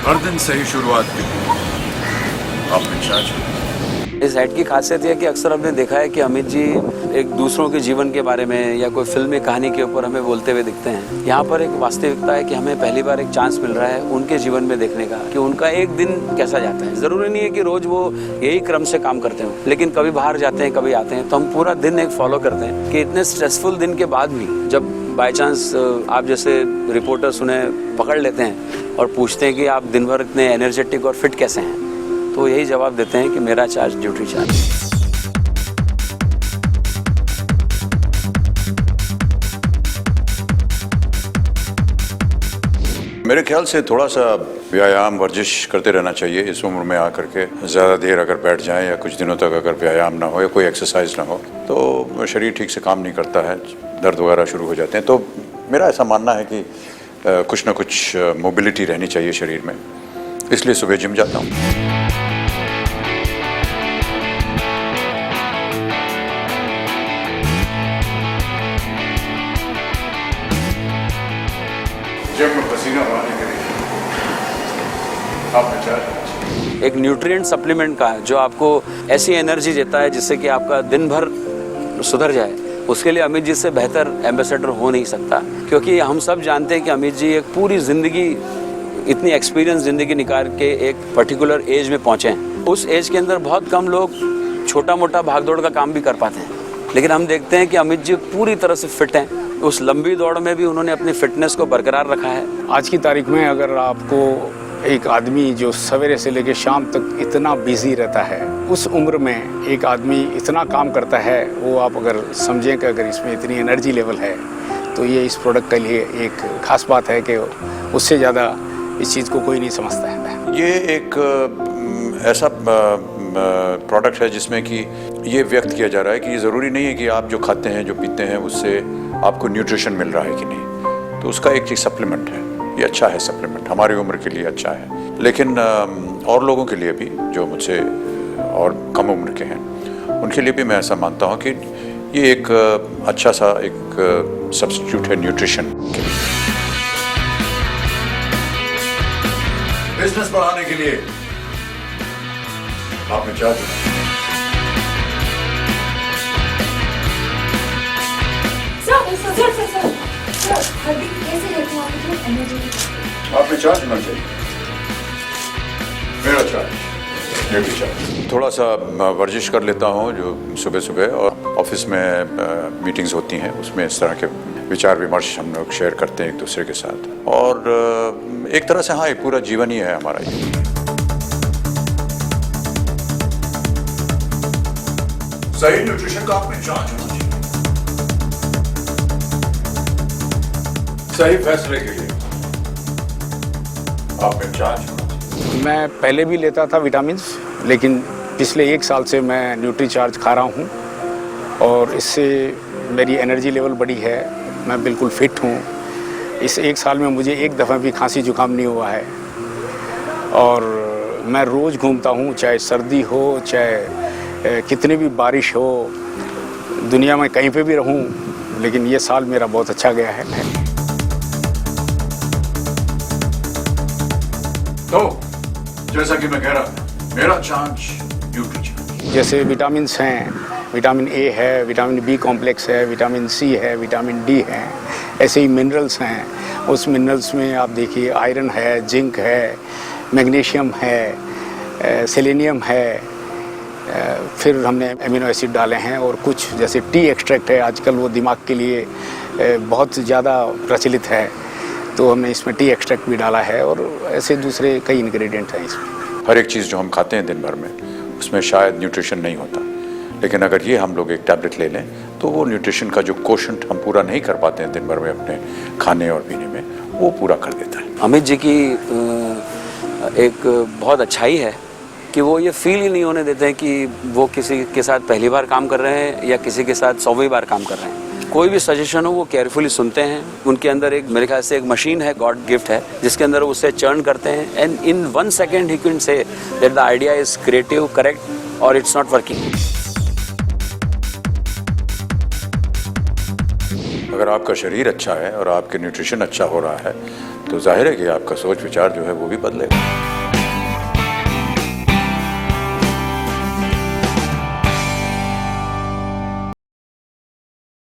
हर दिन सही शुरुआत के लिए आपने चार्ज। इस ऐड की खासियत है कि अक्सर हमने देखा है कि अमित जी एक दूसरों के जीवन के बारे में या कोई फिल्मी कहानी के ऊपर हमें बोलते हुए दिखते हैं। यहाँ पर एक वास्तविकता है कि हमें पहली बार एक चांस मिल रहा है उनके जीवन में देखने का कि उनका एक दिन कैसा जाता है। ज़रूरी नहीं है कि रोज़ वो यही क्रम से काम करते हो, लेकिन कभी बाहर जाते हैं, कभी आते हैं, तो हम पूरा दिन एक फॉलो करते हैं कि इतने स्ट्रेसफुल दिन के बाद भी जब बाय चांस आप जैसे रिपोर्टर्स उन्हें पकड़ लेते हैं और पूछते हैं कि आप दिन भर इतने एनर्जेटिक और फिट कैसे हैं, तो यही जवाब देते हैं कि मेरा चार्ज ड्यूटी चार्ज। मेरे ख्याल से थोड़ा सा व्यायाम वर्जिश करते रहना चाहिए इस उम्र में आकर के। ज़्यादा देर अगर बैठ जाएं या कुछ दिनों तक अगर व्यायाम ना हो या कोई एक्सरसाइज ना हो तो शरीर ठीक से काम नहीं करता है, दर्द वगैरह शुरू हो जाते हैं। तो मेरा ऐसा मानना है कि कुछ ना कुछ मोबिलिटी रहनी चाहिए शरीर में, इसलिए सुबह जिम जाता हूँ। जिम में पसीना बहाने के लिए आपने चार्ज। एक न्यूट्रिएंट सप्लीमेंट का जो आपको ऐसी एनर्जी देता है जिससे कि आपका दिन भर सुधर जाए, उसके लिए अमित जी से बेहतर एम्बेसडर हो नहीं सकता। क्योंकि हम सब जानते हैं कि अमित जी एक पूरी ज़िंदगी इतनी एक्सपीरियंस ज़िंदगी निकाल के एक पर्टिकुलर एज में पहुँचे हैं। उस एज के अंदर बहुत कम लोग छोटा मोटा भागदौड़ का काम भी कर पाते हैं, लेकिन हम देखते हैं कि अमित जी पूरी तरह से फिट हैं। उस लंबी दौड़ में भी उन्होंने अपनी फिटनेस को बरकरार रखा है। आज की तारीख में अगर आपको एक आदमी जो सवेरे से लेकर शाम तक इतना बिजी रहता है, उस उम्र में एक आदमी इतना काम करता है, वो आप अगर समझें कि अगर इसमें इतनी एनर्जी लेवल है तो ये इस प्रोडक्ट के लिए एक खास बात है कि उससे ज़्यादा इस चीज़ को कोई नहीं समझता है। ये एक ऐसा प्रोडक्ट है जिसमें कि ये व्यक्त किया जा रहा है कि ये ज़रूरी नहीं है कि आप जो खाते हैं जो पीते हैं उससे आपको न्यूट्रिशन मिल रहा है कि नहीं, तो उसका एक सप्लीमेंट है। ये अच्छा है सप्लीमेंट, हमारी उम्र के लिए अच्छा है, लेकिन और लोगों के लिए भी जो मुझसे और कम उम्र के हैं उनके लिए भी मैं ऐसा मानता हूँ कि ये एक अच्छा सा एक सब्स्टिट्यूट है न्यूट्रिशन के लिए। बिजनेस बढ़ाने के लिए आपने चार्ज। आपने चार्ज होना चाहिए, मेरा चार्ज ड्यूटी चार्ज। थोड़ा सा वर्जिश कर लेता हूँ जो सुबह सुबह, और ऑफिस में मीटिंग्स होती हैं उसमें इस तरह के विचार विमर्श हम लोग शेयर करते हैं एक दूसरे के साथ, और एक तरह से हाँ एक पूरा जीवन ही है हमारा ये। सही न्यूट्रिशन का आपने चार्ज होना चाहिए, सही फैसले के लिए आपने चार्ज होना चाहिए। मैं पहले भी लेता था विटामिन्स, लेकिन पिछले 1 साल से मैं न्यूट्री चार्ज खा रहा हूँ और इससे मेरी एनर्जी लेवल बढ़ी है। मैं बिल्कुल फिट हूँ। इस 1 साल में मुझे एक दफ़ा भी खांसी जुकाम नहीं हुआ है, और मैं रोज़ घूमता हूँ, चाहे सर्दी हो चाहे कितनी भी बारिश हो, दुनिया में कहीं पे भी रहूँ, लेकिन ये साल मेरा बहुत अच्छा गया है। तो जैसा कि मैं कह रहा था, मेरा चार्ज न्यूट्री चार्ज। जैसे विटामिन्स हैं, विटामिन ए है, विटामिन बी कॉम्प्लेक्स है, विटामिन सी है, विटामिन डी है, ऐसे ही मिनरल्स हैं। उस मिनरल्स में आप देखिए आयरन है, जिंक है, मैग्नीशियम है, सेलेनियम है, फिर हमने एमिनो एसिड डाले हैं, और कुछ जैसे टी एक्सट्रैक्ट है, आजकल वो दिमाग के लिए बहुत ज़्यादा प्रचलित है, तो हमने इसमें टी एक्सट्रैक्ट भी डाला है, और ऐसे दूसरे कई इंग्रेडिएंट हैं इसमें। हर एक चीज़ जो हम खाते हैं दिन भर में उसमें शायद न्यूट्रिशन नहीं होता, लेकिन अगर ये हम लोग एक टैबलेट ले लें तो वो न्यूट्रिशन का जो कोशंट हम पूरा नहीं कर पाते हैं दिन भर में अपने खाने और पीने में, वो पूरा कर देता है। अमित जी की एक बहुत अच्छाई है कि वो ये फील ही नहीं होने देते हैं कि वो किसी के साथ पहली बार काम कर रहे हैं या किसी के साथ 100वीं बार काम कर रहे हैं। कोई भी सजेशन हो वो केयरफुली सुनते हैं। उनके अंदर एक मेरे ख्याल से एक मशीन है, गॉड गिफ्ट है, जिसके अंदर उसे चर्न करते हैं, and in 1 second he can say that the idea is creative, correct, और इट्स नॉट वर्किंग। अगर आपका शरीर अच्छा है और आपके न्यूट्रिशन अच्छा हो रहा है तो जाहिर है कि आपका सोच विचार जो है वो भी बदलेगा।